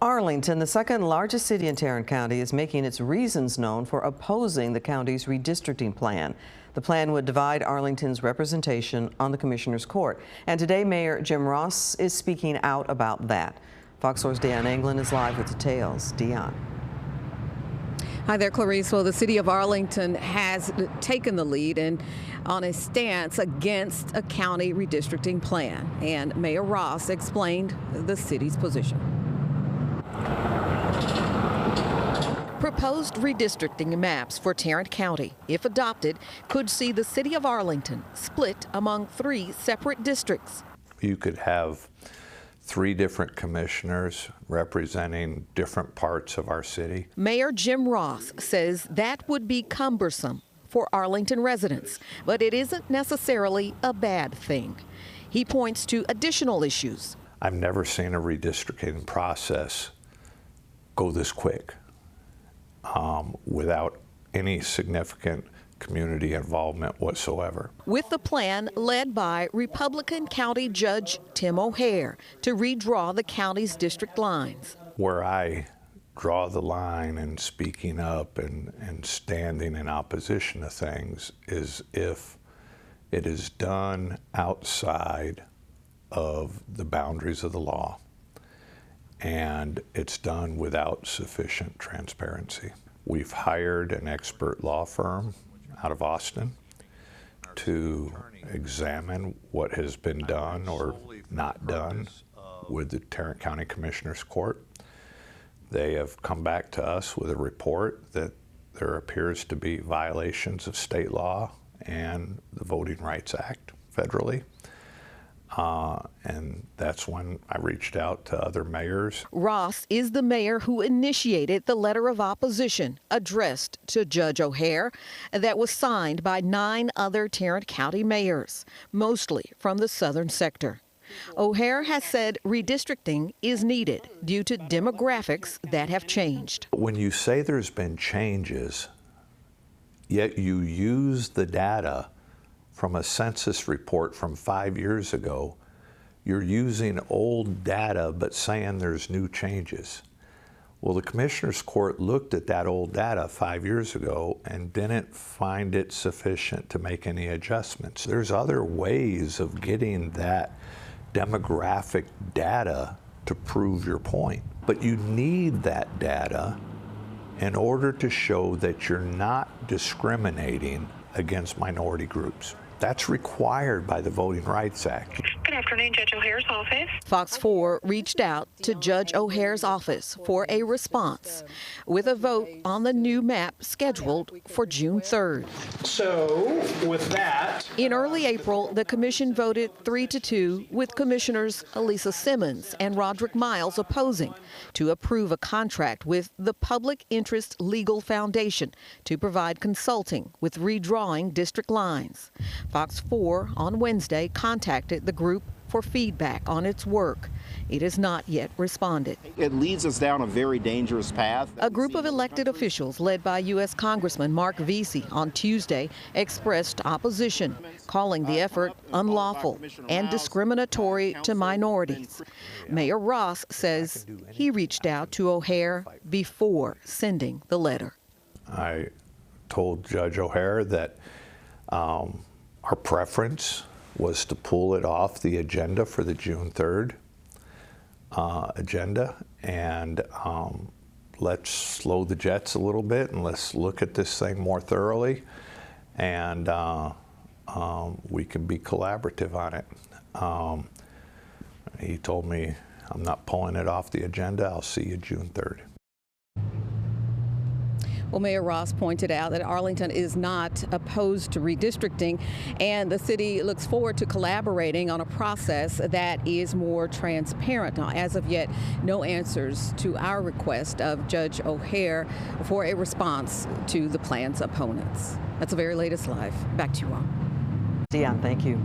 Arlington, the second largest city in Tarrant County, is making its reasons known for opposing the county's redistricting plan. The plan would divide Arlington's representation on the Commissioner's Court. And today, Mayor Jim Ross is speaking out about that. Fox 4's Deon England is live with details. Deon. Hi there, Clarice. Well, the city of Arlington has taken the lead on a stance against a county redistricting plan. And Mayor Ross explained the city's position. Proposed redistricting maps for Tarrant County, if adopted, could see the city of Arlington split among 3 separate districts. You could have 3 different commissioners representing different parts of our city. Mayor Jim Ross says that would be cumbersome for Arlington residents, but it isn't necessarily a bad thing. He points to additional issues. I've never seen a redistricting process go this quick without any significant community involvement whatsoever. With the plan led by Republican County Judge Tim OHare to redraw the county's district lines. Where I draw the line in speaking up and standing in opposition to things is if it is done outside of the boundaries of the law and it's done without sufficient transparency. We've hired an expert law firm out of Austin to examine what has been done or not done with the Tarrant County Commissioner's Court. They have come back to us with a report that there appears to be violations of state law and the Voting Rights Act federally. And that's when I reached out to other mayors. Ross is the mayor who initiated the letter of opposition addressed to Judge OHare that was signed by 9 other Tarrant County mayors, mostly from the southern sector. OHare has said redistricting is needed due to demographics that have changed. When you say there's been changes, yet you use the data from a census report from 5 years ago, you're using old data but saying there's new changes. Well, the Commissioner's Court looked at that old data 5 years ago and didn't find it sufficient to make any adjustments. There's other ways of getting that demographic data to prove your point. But you need that data in order to show that you're not discriminating against minority groups. That's required by the Voting Rights Act. Good afternoon, Judge OHare's office. Fox 4 reached out to Judge OHare's office for a response, with a vote on the new map scheduled for June 3rd. So, with that... In early April, the commission voted 3-2, with Commissioners Elisa Simmons and Roderick Miles opposing, to approve a contract with the Public Interest Legal Foundation to provide consulting with redrawing district lines. Fox 4 on Wednesday contacted the group for feedback on its work. It has not yet responded. It leads us down a very dangerous path. A group of elected officials led by U.S. Congressman Mark Vesey on Tuesday expressed opposition, calling the effort unlawful and discriminatory to minorities. Mayor Ross says he reached out to OHare before sending the letter. I told Judge OHare that our preference was to pull it off the agenda for the June 3rd agenda, and let's slow the jets a little bit and let's look at this thing more thoroughly, and we can be collaborative on it. He told me, I'm not pulling it off the agenda, I'll see you June 3rd. Well, Mayor Ross pointed out that Arlington is not opposed to redistricting, and the city looks forward to collaborating on a process that is more transparent. Now, as of yet, no answers to our request of Judge OHare for a response to the plan's opponents. That's the very latest live. Back to you all. Deon, thank you.